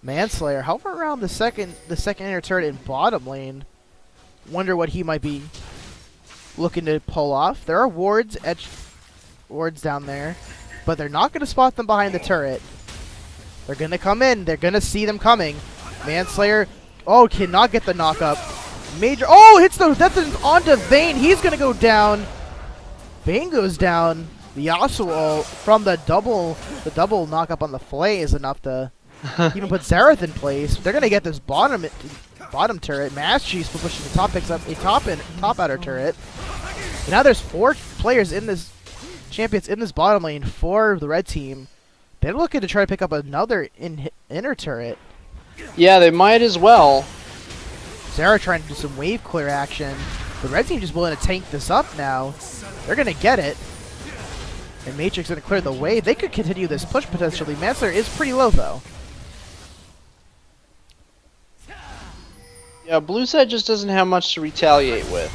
Manslayer hovering around the second inner turret in bottom lane. Wonder what he might be looking to pull off. There are wards down there, but they're not going to spot them behind the turret. They're going to come in. They're going to see them coming. Manslayer, cannot get the knock up. Hits the death sentence onto Vayne. He's going to go down. Vayne goes down. The Yasuo from the double knock up on the Flay is enough to even put Xerath in place. They're going to get this bottom turret. Mastery's pushing the top, picks up a top outer turret. And now there's 4 players in this champions in this bottom lane for the red team. They're looking to try to pick up another inner turret. Yeah, they might as well. Sarah trying to do some wave clear action. The red team just willing to tank this up now. They're going to get it. And Matrix gonna clear the way. They could continue this push potentially. Manslayer is pretty low though. Yeah, blue side just doesn't have much to retaliate with.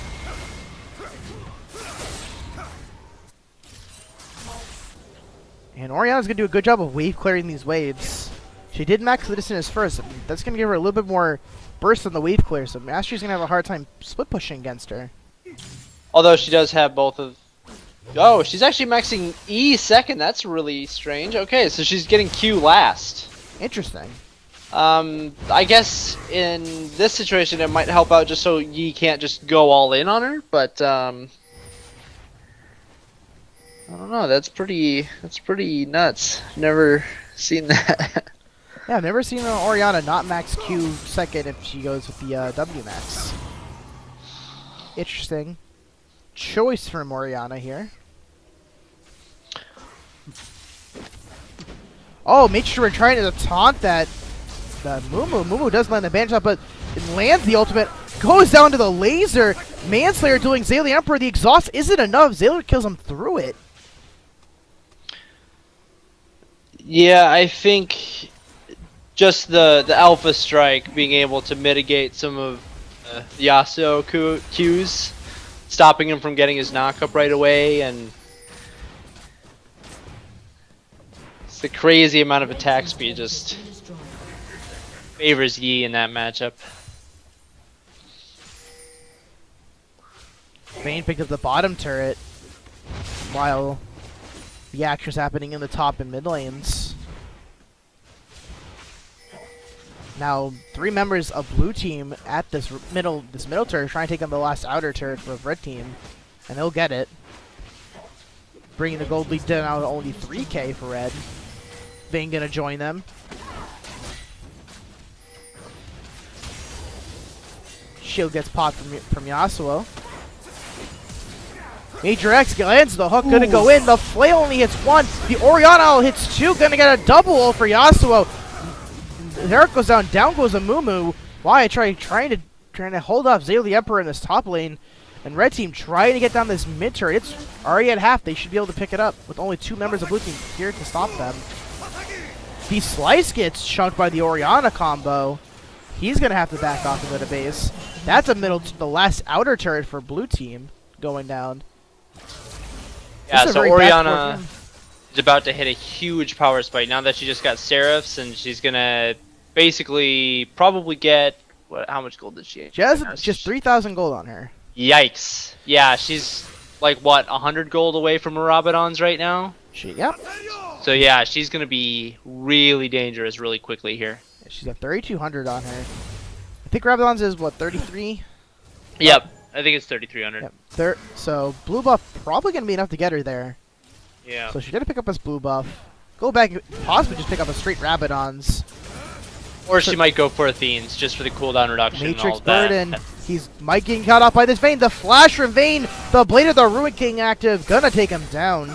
And Oriana's gonna do a good job of wave clearing these waves. She did max the distance first. That's gonna give her a little bit more burst on the wave clear, so Mastery's gonna have a hard time split pushing against her. Although she does have both of... Oh, she's actually maxing E second. That's really strange. Okay, so she's getting Q last. Interesting. I guess in this situation it might help out just so Yi can't just go all in on her, but I don't know, that's pretty nuts. Never seen that. Yeah, I've never seen Oriana not max Q second if she goes with the W max. Interesting choice from Oriana here. Oh, make sure we're trying to taunt that Mumu. Mumu does land the ban shot, but it lands the ultimate. Goes down to the laser. Manslayer doing Zay the Emperor. The exhaust isn't enough. Zay kills him through it. Yeah, I think just the Alpha Strike being able to mitigate some of the Yasuo Qs, stopping him from getting his knock-up right away, and it's the crazy amount of attack speed just favors Yi in that matchup. Vayne picked up the bottom turret while the action's happening in the top and mid lanes. Now, 3 members of blue team at this middle turret trying to take on the last outer turret for red team, and they'll get it. Bringing the gold lead down to only 3k for red. Vayne gonna join them. Shield gets popped from Yasuo. Major X lands the hook, gonna go in. The flail only hits 1. The Oriana hits 2, gonna get a double ult for Yasuo. Herrick goes down. Down goes a Mumu. Why trying to hold off Zay the Emperor in this top lane, and red team trying to get down this mid turret. It's already at half. They should be able to pick it up with only 2 members of blue team here to stop them. The Slice gets chunked by the Oriana combo. He's gonna have to back off into the base. That's the last outer turret for blue team going down. Yeah, so Oriana is about to hit a huge power spike now that she just got Seraphs, and she's gonna basically probably get how much gold did she get? She has just 3,000 gold on her. Yikes! Yeah, she's like what 100 gold away from her Rabadons right now. Yep. So yeah, she's gonna be really dangerous really quickly here. She's got 3,200 on her. I think Rabadon's is what 33. Yep, I think it's 3,300. Yep. So blue buff probably gonna be enough to get her there. Yeah. So she's gonna pick up this blue buff. Go back, possibly just pick up a straight Rabadon's. Or she might go for Athene's just for the cooldown reduction. Matrix and all Burden. That. He's might getting caught off by this Vayne. The flash from Vayne. The Blade of the Ruin King active. Gonna take him down.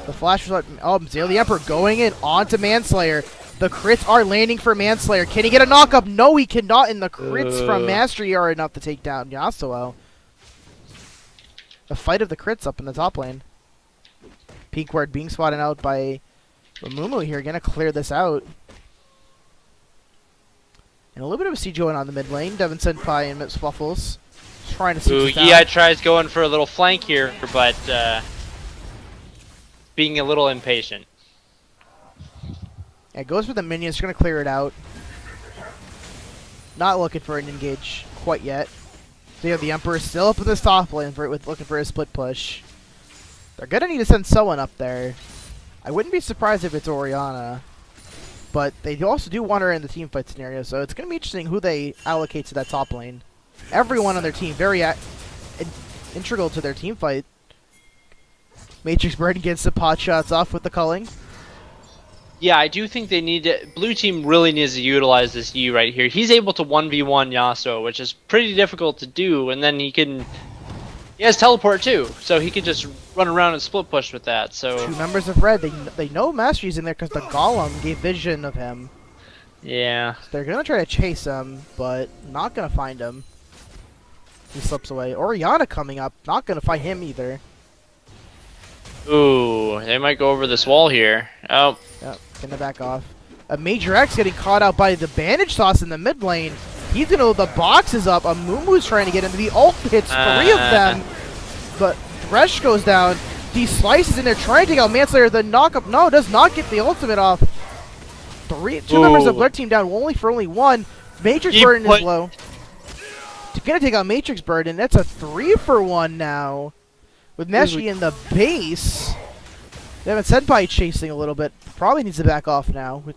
The flash was Zay the Emperor going in onto Manslayer. The crits are landing for Manslayer. Can he get a knock-up? No, he cannot, and the crits from Mastery are enough to take down Yasuo. The fight of the crits up in the top lane. Pink Ward being spotted out by Mumu here. Gonna clear this out. And a little bit of a siege going on the mid lane. Devin Senpai and Mips Fluffles trying to siege this down. Yeah, tries going for a little flank here, but being a little impatient. Yeah, goes for the minions. Going to clear it out. Not looking for an engage quite yet. So yeah, the Emperor still up in this top lane looking for a split push. They're going to need to send someone up there. I wouldn't be surprised if it's Oriana. But they also do want her in the team fight scenario, so it's going to be interesting who they allocate to that top lane. Everyone on their team, very integral to their team fight. Matrix Burden gets the pot shots off with the culling. Yeah, I do think they need to... Blue team really needs to utilize this Yi right here. He's able to 1v1 Yasuo, which is pretty difficult to do, and then he can... He has teleport too, so he can just run around and split push with that. So 2 members of red, they know Mastery's in there because the Golem gave vision of him. Yeah. So they're gonna try to chase him, but not gonna find him. He slips away. Oriana coming up, not gonna find him either. Ooh, they might go over this wall here. Oh, Yep, gonna back off. A Major X getting caught out by the bandage toss in the mid lane. He's gonna load the boxes up. A Mumu's trying to get into the ult hits 3 of them. But Thresh goes down. He slices in there trying to take out Manslayer. The knockup, no, does not get the ultimate off. Two members of Blood Team down, only one. Matrix Burden is low. Gonna take out Matrix Burden. That's a 3-for-1 now. With Meshi in the base. They haven't Senpai chasing a little bit. Probably needs to back off now. With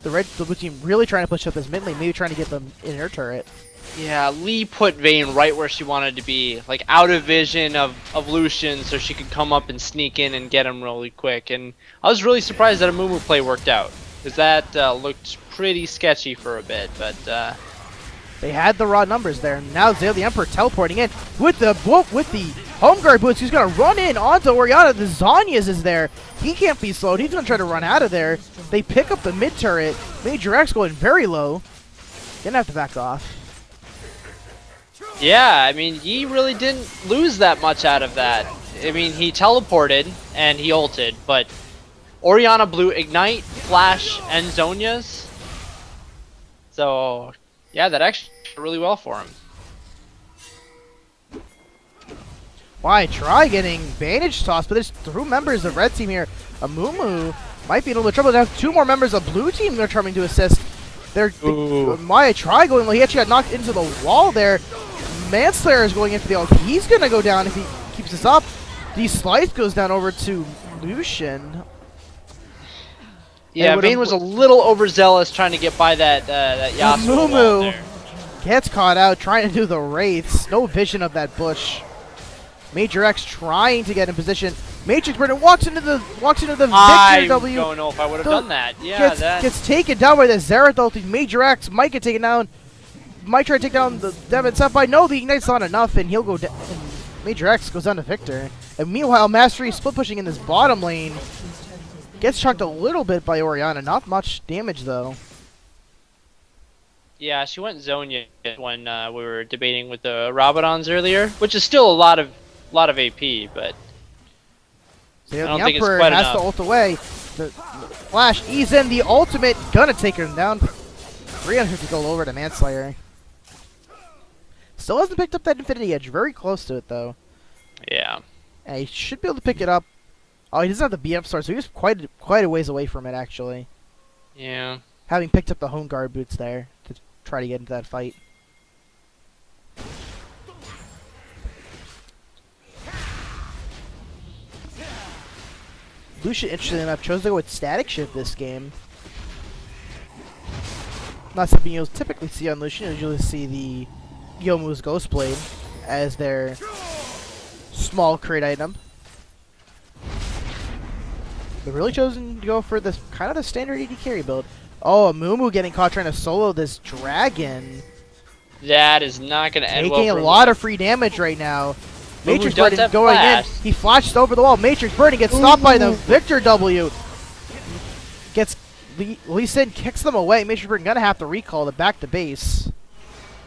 the blue team really trying to push up this mid lane, maybe trying to get them in her turret. yeah, Lee put Vayne right where she wanted to be, like out of vision of Lucian, so she could come up and sneak in and get him really quick. And I was really surprised that a Mumu play worked out, because that looked pretty sketchy for a bit. But they had the raw numbers there. Now Zale the Emperor teleporting in with the home guard boots. He's gonna run in onto Orianna. The Zanyas is there. He can't be slowed. He's gonna try to run out of there. They pick up the mid turret. Major X going very low. Gonna have to back off. yeah, I mean, he really didn't lose that much out of that. I mean, he teleported and he ulted, but Orianna blew Ignite, Flash, and Zonia's. So, yeah, that actually went really well for him. Why try getting bandage tossed, but there's 2 members of red team here. A Mumu might be in a little bit of trouble. They have 2 more members of blue team they're trying to assist. Maya try going low. He actually got knocked into the wall there. Manslayer is going in for the ult. He's gonna go down if he keeps this up. The slice goes down over to Lucian. Yeah, Vayne was a little overzealous trying to get by that Yasuo wall Mumu there. gets caught out trying to do the wraiths. No vision of that bush. Major X trying to get in position. Matrix Burden walks into the Victor W. I don't know if I would have done that. Yeah, gets taken down by the Xerath ulti. Major X might get taken down. Might try to take down the Devon Senpai. No, the Ignite's not enough, and he'll go down. Major X goes down to Victor. And meanwhile, Mastery split pushing in this bottom lane. Gets chucked a little bit by Orianna. Not much damage, though. Yeah, she went Zonia when we were debating with the Rabadons earlier, which is still a lot of AP, but So I don't the think it's Emperor quite has enough. to ult away. The Flash ease in the ultimate. Gonna take him down. 350 gold over to Manslayer. Still hasn't picked up that Infinity Edge. Very close to it, though. yeah. And he should be able to pick it up. Oh, he doesn't have the BF star, so he's quite a ways away from it, actually. Yeah. Having picked up the home guard boots there to try to get into that fight. Lucian, interestingly enough, chose to go with Static Shift this game. Not something you'll typically see on Lucian. You'll usually see the Youmuu's Ghost Blade as their small crate item. They've really chosen to go for this kind of the standard AD carry build. Oh, a Mumu getting caught trying to solo this dragon. That is not going to end well. Taking a lot of free damage right now. Matrix does Burden have going flash. in. He flashes over the wall. Matrix Burden gets stopped by the Victor W. Gets Lee Sin kicks them away. Matrix Burden gonna have to recall to back to base.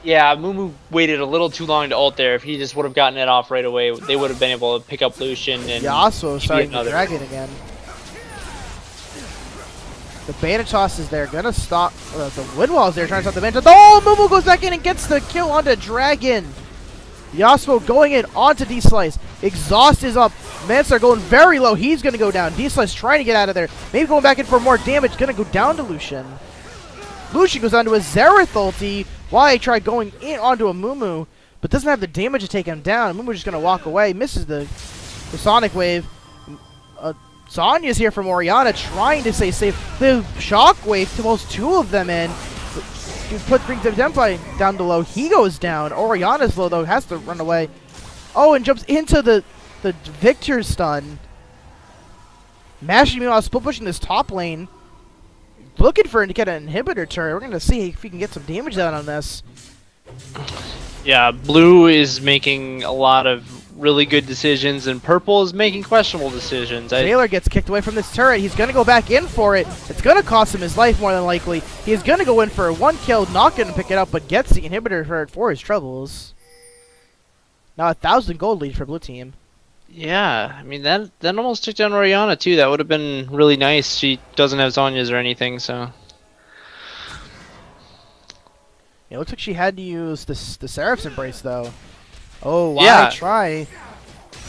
Yeah, Mumu waited a little too long to ult there. If he just would have gotten it off right away, they would have been able to pick up Lucian and Yasuo starting the another dragon again. The bandage toss is there, gonna stop. The wind wall is there, trying to stop the bandage. Oh, Mumu goes back in and gets the kill onto Dragon. Yasuo going in onto D-Slice. Exhaust is up. Manslayer going very low. He's gonna go down. D-Slice trying to get out of there. Maybe going back in for more damage. Gonna go down to Lucian. Lucian goes onto a Xerath ulti. Why tried going in onto a Mumu, but doesn't have the damage to take him down. Mumu's just gonna walk away. Misses the Sonic Wave. Sonya's here from Orianna trying to stay safe. The Shockwave pulls 2 of them in. Brings the Senpai down to low. He goes down. Orianna's low, though. Has to run away. Oh, and jumps into the Victor stun. Mashing meanwhile split pushing this top lane. Looking for him to get an inhibitor turret. We're going to see if he can get some damage down on this. Yeah, blue is making a lot of really good decisions, and purple is making questionable decisions. Taylor gets kicked away from this turret. He's going to go back in for it. It's going to cost him his life more than likely. He's going to go in for a 1 kill, not going to pick it up, but gets the inhibitor for his troubles. Now 1,000 gold lead for blue team. Yeah, I mean that almost took down Oriana too. That would have been really nice. She doesn't have Zhonya's or anything, so. It looks like she had to use the Seraph's Embrace, though. Oh, why Yeah, try?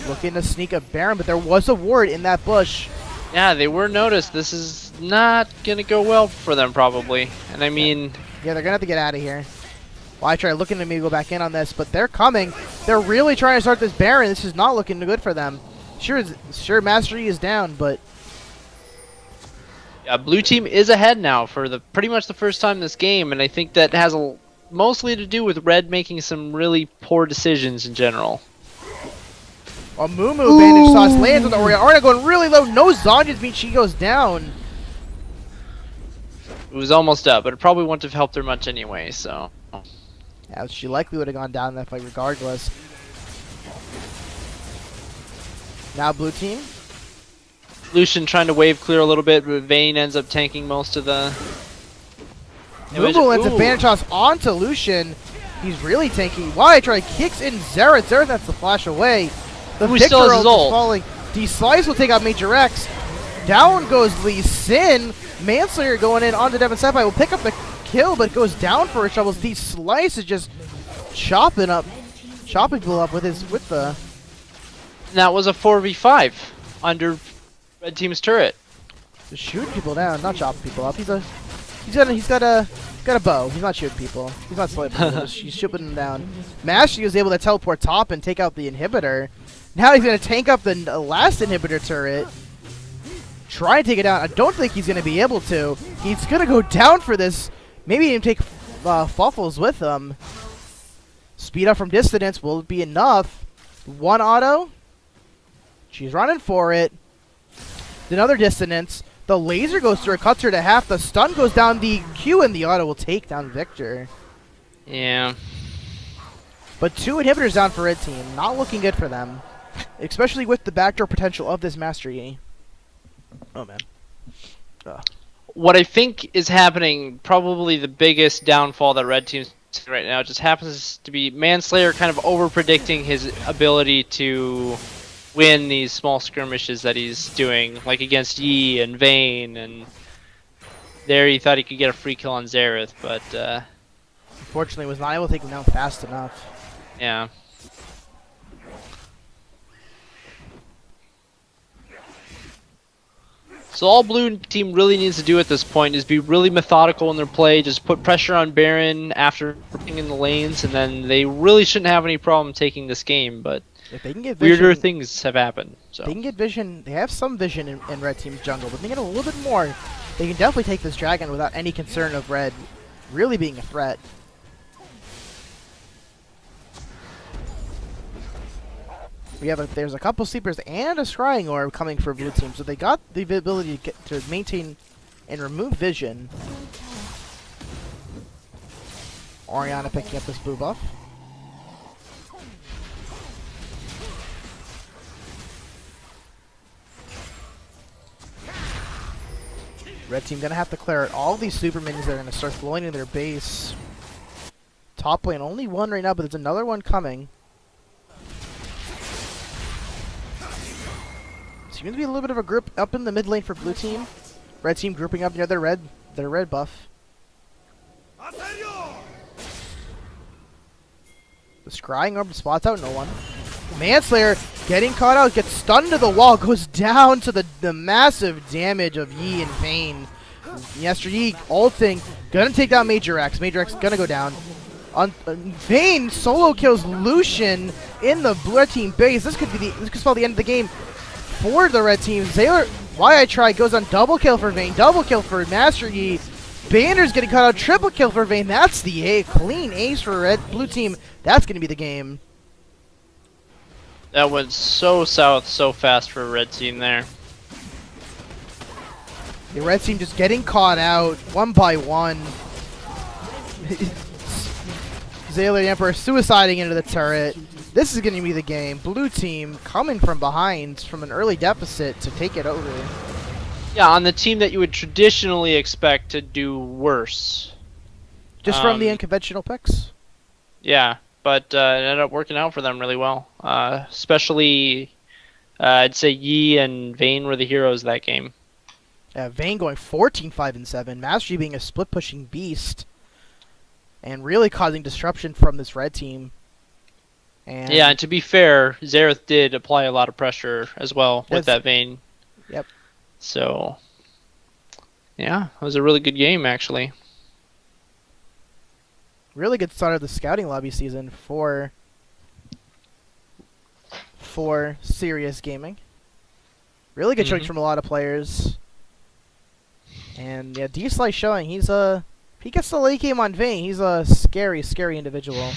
Looking to sneak a Baron, but there was a ward in that bush. yeah, they were noticed. This is not gonna go well for them probably. And I mean, Yeah, they're going to have to get out of here. Why try looking at me to go back in on this, but they're coming. They're really trying to start this Baron. This is not looking good for them. Sure, Master Yi is down, but yeah, blue team is ahead now for the pretty much the first time this game, and I think that has mostly to do with red making some really poor decisions in general. a Moo Bandage Sauce lands on the Oriana. Oriana going really low. No Zhonya's means she goes down. It was almost up, but it probably wouldn't have helped her much anyway, so. Yeah, she likely would have gone down in that fight regardless. Now blue team. Lucian trying to wave clear a little bit, but Vayne ends up tanking most of the. Mumu lands a bandage toss onto Lucian. He's really tanky. Why try kicks in Xerath. Xerath has to flash away. The Who Victor still has his ult is ult? falling. D-Slice will take out Major X. Down goes Lee Sin. Manslayer going in onto Devon Senpai. Will pick up the kill, but goes down for his troubles. D-Slice is just chopping people up with the. That was a 4v5 under red team's turret. Just shooting people down, not chopping people up. He's got a bow. He's not shooting people. He's not sniping. He's shooting them down. Mashi was able to teleport top and take out the inhibitor. Now he's gonna tank up the last inhibitor turret. Try and take it down. I don't think he's gonna be able to. He's gonna go down for this. Maybe even take Fuffles with him. Speed up from distance will it be enough. One auto. She's running for it. Another dissonance. The laser goes through her, cuts her to half. The stun goes down the Q, and the auto will take down Victor. Yeah. But 2 inhibitors down for red team. Not looking good for them. Especially with the backdoor potential of this Master Yi. Oh, man. What I think is happening, probably the biggest downfall that red team's right now, just happens to be Manslayer kind of over-predicting his ability to win these small skirmishes that he's doing, like against Yi and Vayne, and there he thought he could get a free kill on Xerath, but Unfortunately, was not able to take him down fast enough. yeah. So all blue team really needs to do at this point is be really methodical in their play, just put pressure on Baron after putting in the lanes, and then they really shouldn't have any problem taking this game, but If they can get vision, weirder things have happened. So. they can get vision. They have some vision in red team's jungle, but they get a little bit more. They can definitely take this dragon without any concern of red really being a threat. There's a couple sleepers and a scrying orb coming for blue team, so they got the ability to maintain and remove vision. Oriana picking up this blue buff. Red team gonna have to clear out all these super minions that are gonna start flowing in their base. Top lane, only one right now, but there's another one coming. Seems to be a little bit of a group up in the mid lane for blue team. Red team grouping up near their red buff. The scrying orb spots out no one. Manslayer getting caught out, gets stunned to the wall, goes down to the massive damage of Yi and Vayne. Master Yi ulting, gonna take down Major X. Major X gonna go down. Vayne solo kills Lucian in the blue team base. This could spell the end of the game for the red team. Why I Try goes on double kill for Vayne, double kill for Master Yi. Banner's getting caught out, triple kill for Vayne. That's the clean ace for blue team. That's gonna be the game. That went so south so fast for a red team there. The red team just getting caught out one by one. Zayla the Emperor suiciding into the turret. This is going to be the game. Blue team coming from behind from an early deficit to take it over. Yeah, on the team that you would traditionally expect to do worse. Just from the unconventional picks. Yeah, but it ended up working out for them really well. Especially I'd say Yi and Vayne were the heroes that game. Vayne going 14-5-7. Mastery being a split pushing beast. And really causing disruption from this red team. And Yeah, and to be fair, Xerath did apply a lot of pressure as well with that Vayne. Yep. So, yeah, it was a really good game, actually. Really good start of the scouting lobby season for Sirius Gaming. Really good showings from a lot of players. And yeah, D-Slice showing he gets the late game on Vayne. He's a scary, scary individual.